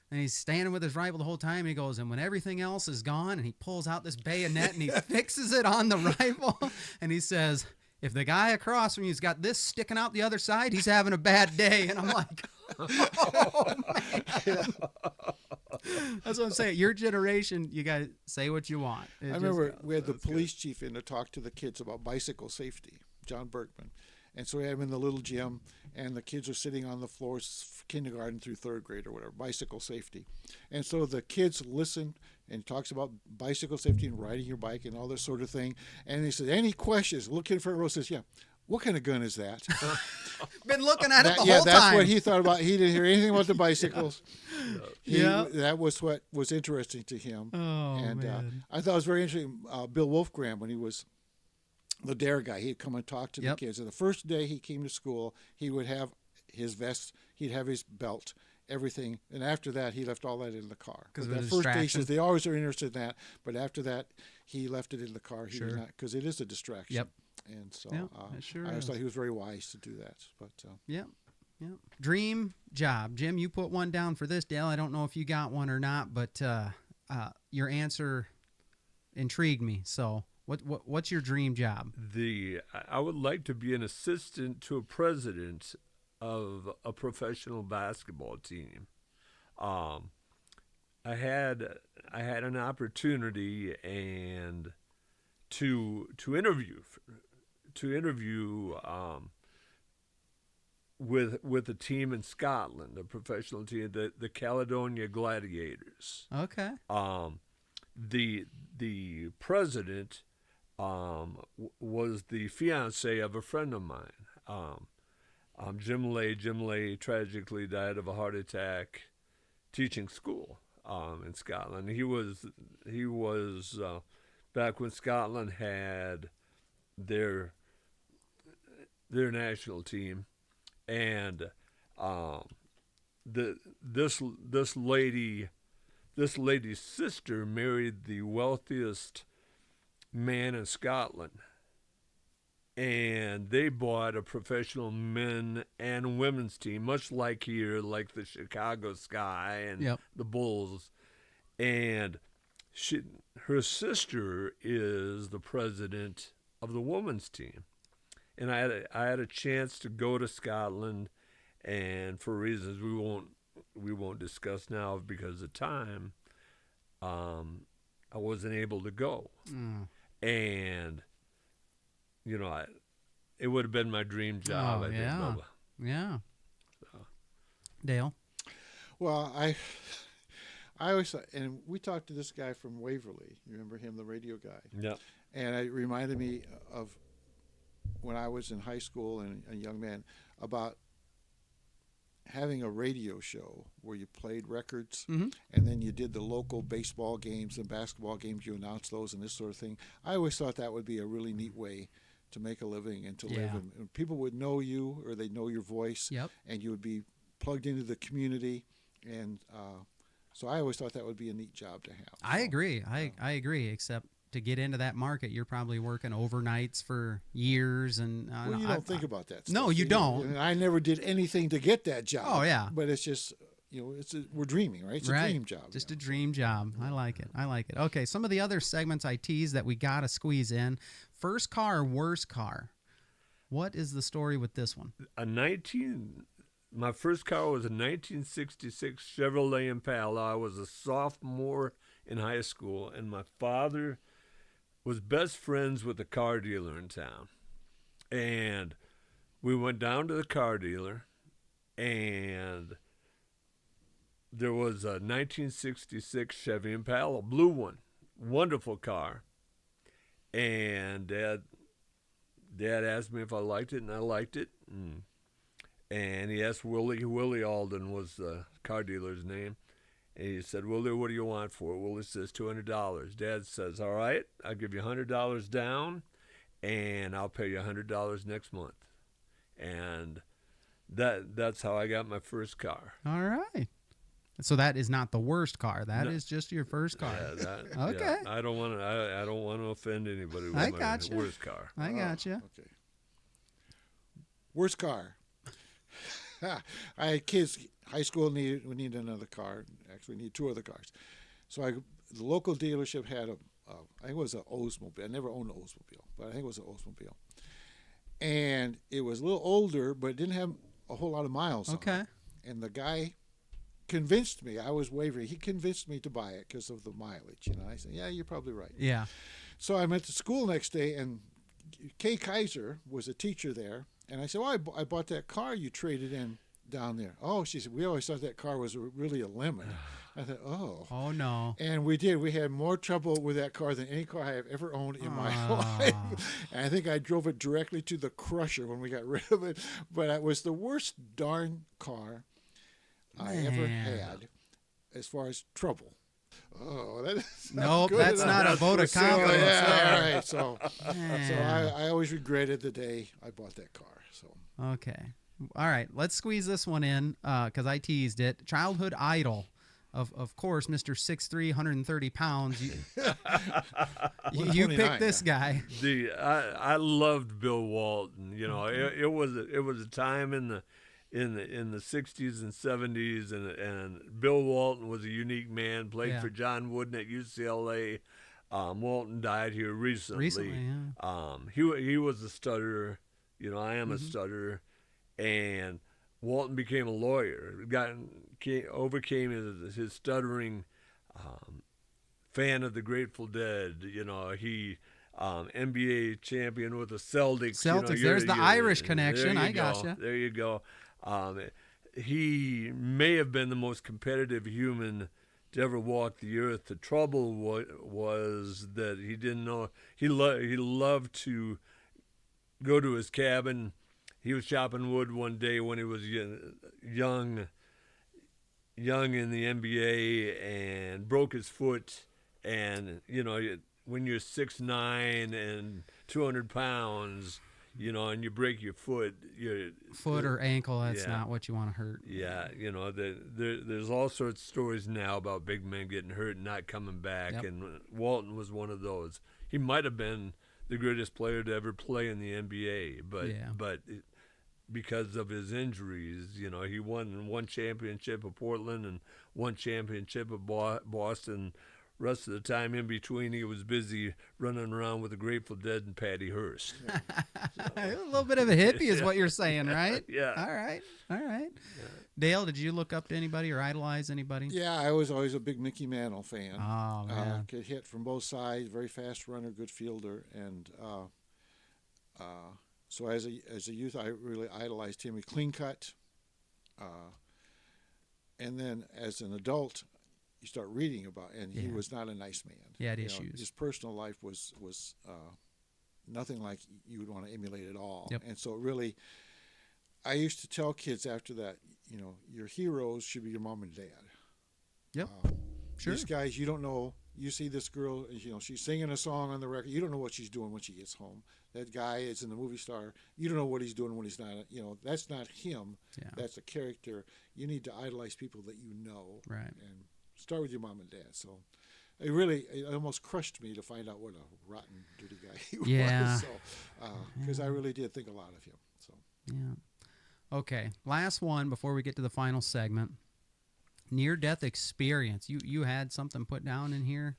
he's standing with his rifle the whole time, and he goes, and when everything else is gone, and he pulls out this bayonet and he fixes it on the rifle, and he says, if the guy across from you's got this sticking out the other side, he's having a bad day. And I'm like, oh, man. That's what I'm saying. Your generation, you got to say what you want. I remember we had the police chief in to talk to the kids about bicycle safety, John Berkman. And so we had him in the little gym, and the kids are sitting on the floors, kindergarten through 3rd grade or whatever, bicycle safety. And so the kids listen and talks about bicycle safety and riding your bike and all this sort of thing. And he said, any questions? Look in front row, says, yeah. What kind of gun is that? Been looking at it the whole time. That's what he thought about. He didn't hear anything about the bicycles. That was what was interesting to him. Oh, man. I thought it was very interesting. Bill Wolfgram, when he was the DARE guy, he'd come and talk to the kids. And the first day he came to school, he would have his vest, he'd have his belt, everything. And after that, he left all that in the car. Because that first day, says they always are interested in that. But after that, he left it in the car. He was not, because it is a distraction. Yep. And so sure I always thought he was very wise to do that. But Yep. Dream job. Jim, you put one down for this, Dale. I don't know if you got one or not, but your answer intrigued me. So what's your dream job? I would like to be an assistant to a president of a professional basketball team. I had an opportunity and to interview with a team in Scotland, a professional team, the Caledonia Gladiators. Okay. the president was the fiance of a friend of mine. Jim Lay tragically died of a heart attack teaching school in Scotland. He was back when Scotland had their national team, and this lady's sister married the wealthiest man in Scotland, and they bought a professional men and women's team, much like here, like the Chicago Sky and the Bulls. And her sister is the president of the women's team. And I had a chance to go to Scotland, and for reasons we won't discuss now because of time, I wasn't able to go. And it would have been my dream job. I think, Bubba. Yeah. So. Dale? Well, I always thought, and we talked to this guy from Waverly. You remember him, the radio guy? Yep. And it reminded me of when I was in high school and a young man about having a radio show where you played records, and then you did the local baseball games and basketball games. You announced those and this sort of thing. I always thought that would be a really neat way to make a living and to live. And people would know you, or they'd know your voice, and you would be plugged into the community. And so I always thought that would be a neat job to have. I agree. I agree, except to get into that market, you're probably working overnights for years. And well, you don't think about that stuff. No, you don't. And I never did anything to get that job. Oh, yeah. But it's just, we're dreaming, right? It's a dream job. Just a dream job. I like it. Okay, some of the other segments I teased that we got to squeeze in. First car, worst car. What is the story with this one? My first car was a 1966 Chevrolet Impala. I was a sophomore in high school, and my father was best friends with the car dealer in town. And we went down to the car dealer, and there was a 1966 Chevy Impala, blue one, wonderful car. And Dad asked me if I liked it, and I liked it. And he asked Willie Alden was the car dealer's name. And he said, Willie, what do you want for it? Willie says $200. Dad says, all right, I'll give you $100 down, and I'll pay you $100 next month. And that's how I got my first car. All right. So that is not the worst car. That is just your first car. Yeah, okay. Yeah, I don't want to offend anybody with I my gotcha. worst car. I gotcha. Okay. Worst car. I had kids. High school we needed another car. Actually, we need two other cars. So the local dealership had I think it was an Oldsmobile. I never owned an Oldsmobile, but I think it was an Oldsmobile. And it was a little older, but it didn't have a whole lot of miles on it. And the guy convinced me. I was wavering. He convinced me to buy it because of the mileage. I said, yeah, you're probably right. Yeah. So I went to school next day, and Kay Kaiser was a teacher there. And I said, well, I bought that car you traded in down there. Oh, she said, we always thought that car was really a lemon. I thought, oh. Oh, no. And we did. We had more trouble with that car than any car I have ever owned in my life. And I think I drove it directly to the crusher when we got rid of it. But it was the worst darn car I ever had as far as trouble. Oh, that is nope, that's not a vote of confidence. Yeah, all right. So I always regretted the day I bought that car. So okay, all right. Let's squeeze this one in because I teased it. Childhood idol, of course, Mr. 6'3", 130 pounds. You picked this guy. I loved Bill Walton. It was a time in the 60s and 70s, and Bill Walton was a unique man, played for John Wooden at UCLA. Walton died here recently. He was a stutterer. I am a stutterer. And Walton became a lawyer. Overcame his stuttering, fan of the Grateful Dead. He NBA champion with the Celtics. There's the Irish connection. I gotcha. There you go. He may have been the most competitive human to ever walk the earth. The trouble was that he didn't know. He loved to go to his cabin. He was chopping wood one day when he was young in the NBA and broke his foot. And when you're 6'9" and 200 pounds, and you break your foot, Foot or ankle, that's not what you want to hurt. Yeah, there's all sorts of stories now about big men getting hurt and not coming back, Yep. and Walton was one of those. He might have been the greatest player to ever play in the NBA, but because of his injuries, he won one championship at Portland and one championship at Boston. Rest of the time in between, he was busy running around with the Grateful Dead and Patty Hearst. A little bit of a hippie is what you're saying, right? Yeah. All right. Yeah. Dale, did you look up to anybody or idolize anybody? Yeah, I was always a big Mickey Mantle fan. Oh, man. Could hit from both sides, very fast runner, good fielder, and so as a youth, I really idolized him. He clean cut, and then as an adult, you start reading about, and he was not a nice man. He had issues. His personal life was nothing like you would want to emulate at all. Yep. And so really, I used to tell kids after that, your heroes should be your mom and dad. Yep. Sure. These guys, you don't know. You see this girl, she's singing a song on the record. You don't know what she's doing when she gets home. That guy is in the movie star. You don't know what he's doing when he's not. That's not him. Yeah. That's a character. You need to idolize people that you know. Right. And start with your mom and dad. So it almost crushed me to find out what a rotten, dirty guy he was. So, because I really did think a lot of him. So. Yeah. Okay. Last one before we get to the final segment. Near-death experience. You had something put down in here,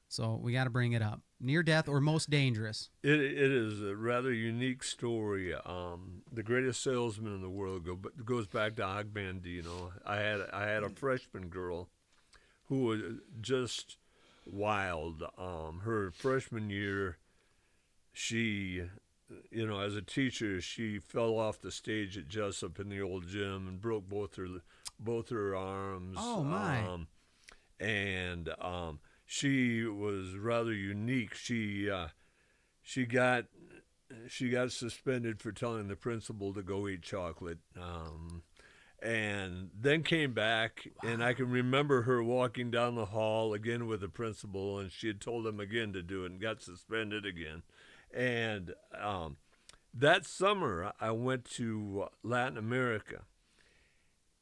so we got to bring it up. Near-death or most dangerous? It is a rather unique story. The greatest salesman in the world goes back to Og Bandino. I had a freshman girl who was just wild. Her freshman year, she, as a teacher, she fell off the stage at Jessup in the old gym and broke both her arms. Oh my! And she was rather unique. She got suspended for telling the principal to go eat chocolate. And then came back, and I can remember her walking down the hall again with the principal, and she had told him again to do it and got suspended again. And that summer, I went to Latin America,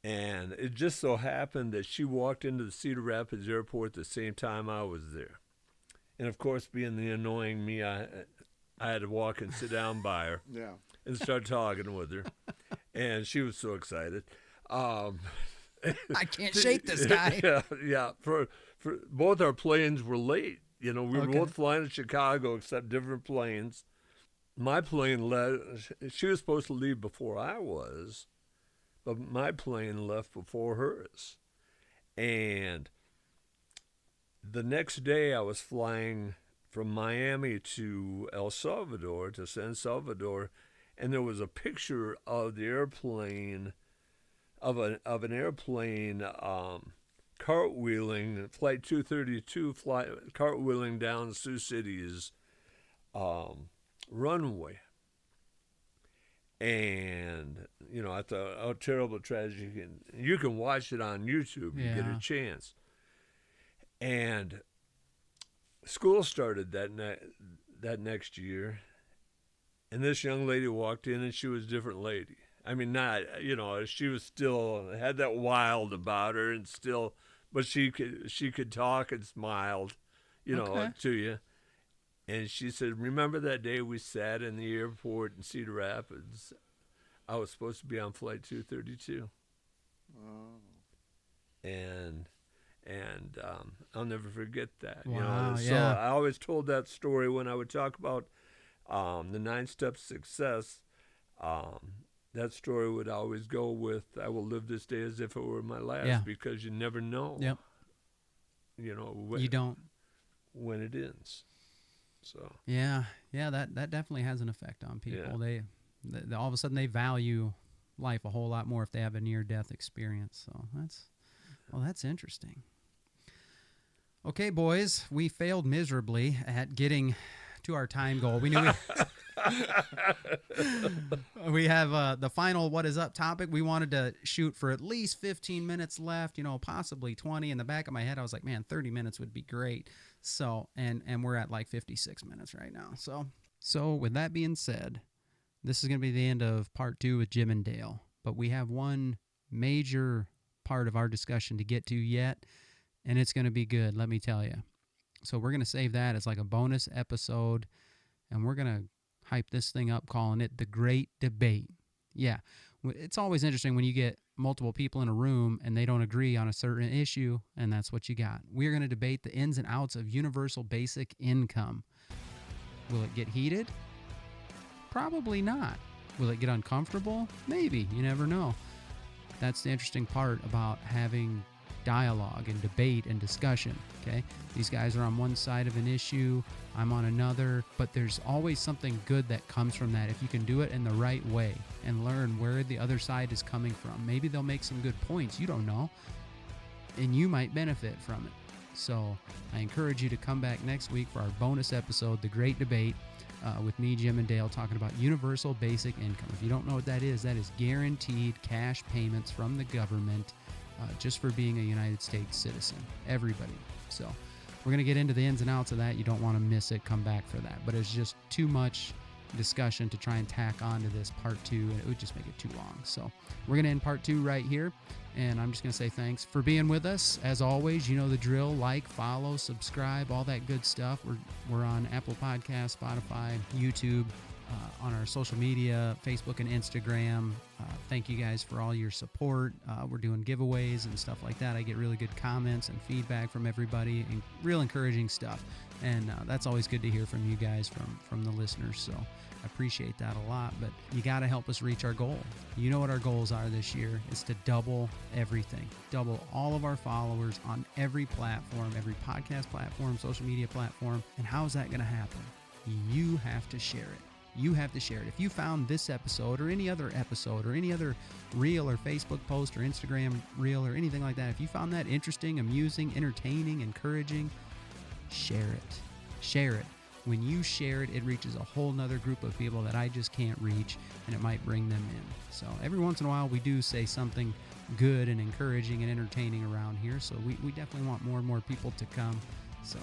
and it just so happened that she walked into the Cedar Rapids airport the same time I was there. And, of course, being the annoying me, I had to walk and sit down by her and start talking with her. And she was so excited. I can't shake this guy. Yeah. For both our planes were late. We were both flying to Chicago, except different planes. My plane she was supposed to leave before I was, but my plane left before hers. And the next day I was flying from Miami to El Salvador, to San Salvador, and there was a picture of the airplane, of an airplane cartwheeling, Flight 232 cartwheeling down Sioux City's runway. And, I thought, oh, terrible tragedy. You can watch it on YouTube. You get a chance. And school started that next year. And this young lady walked in, and she was a different lady. I mean, not, she was still, had that wild about her, and still, but she could talk and smiled, to you. And she said, remember that day we sat in the airport in Cedar Rapids? I was supposed to be on Flight 232. Oh. And I'll never forget that. Wow, So I always told that story when I would talk about the 9 steps to success. That story would always go with, I will live this day as if it were my last, because you never know. Yep. You don't. When it ends. So. Yeah, that definitely has an effect on people. They all of a sudden they value life a whole lot more if they have a near-death experience. So that's interesting. Okay, boys, we failed miserably at getting to our time goal. We knew we have the final what is up topic. We wanted to shoot for at least 15 minutes left, possibly 20. In the back of my head, I was like, man, 30 minutes would be great. So, and we're at like 56 minutes right now. So with that being said, this is going to be the end of part 2 with Jim and Dale. But we have one major part of our discussion to get to yet, and it's going to be good, let me tell you. So we're going to save that as like a bonus episode, and we're going to hype this thing up calling it The Great Debate. Yeah, it's always interesting when you get multiple people in a room and they don't agree on a certain issue, and that's what you got. We're going to debate the ins and outs of universal basic income. Will it get heated? Probably not. Will it get uncomfortable? Maybe. You never know. That's the interesting part about having dialogue and debate and discussion, okay? These guys are on one side of an issue, I'm on another, but there's always something good that comes from that if you can do it in the right way and learn where the other side is coming from. Maybe they'll make some good points, you don't know, and you might benefit from it. So I encourage you to come back next week for our bonus episode, The Great Debate, with me, Jim, and Dale, talking about universal basic income. If you don't know what that is guaranteed cash payments from the government just for being a United States citizen. Everybody. So we're going to get into the ins and outs of that. You don't want to miss it. Come back for that. But it's just too much discussion to try and tack on to this part 2, and it would just make it too long. So we're going to end part 2 right here, and I'm just going to say thanks for being with us. As always, you know the drill. Like, follow, subscribe, all that good stuff. We're on Apple Podcasts, Spotify, YouTube, on our social media, Facebook and Instagram. Thank you guys for all your support. We're doing giveaways and stuff like that. I get really good comments and feedback from everybody, and real encouraging stuff. And that's always good to hear from you guys, from the listeners. So I appreciate that a lot. But you got to help us reach our goal. You know what our goals are this year. It's to double everything. Double all of our followers on every platform, every podcast platform, social media platform. And how is that going to happen? You have to share it. You have to share it. If you found this episode or any other episode or any other reel or Facebook post or Instagram reel or anything like that, if you found that interesting, amusing, entertaining, encouraging, share it. Share it. When you share it, it reaches a whole nother group of people that I just can't reach, and it might bring them in. So every once in a while, we do say something good and encouraging and entertaining around here. So we definitely want more and more people to come. So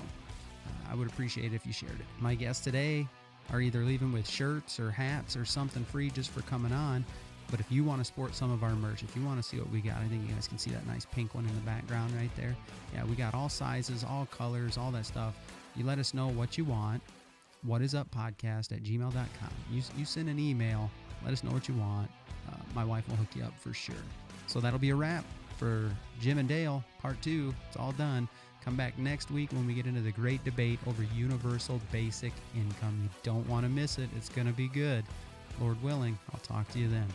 I would appreciate it if you shared it. My guests today are either leaving with shirts or hats or something free just for coming on. But if you want to sport some of our merch, if you want to see what we got, I think you guys can see that nice pink one in the background right there. Yeah, we got all sizes, all colors, all that stuff. You let us know what you want. whatisuppodcast@gmail.com. You send an email. Let us know what you want. My wife will hook you up for sure. So that'll be a wrap for Jim and Dale, part 2. It's all done. Come back next week when we get into the great debate over universal basic income. You don't want to miss it. It's going to be good. Lord willing, I'll talk to you then.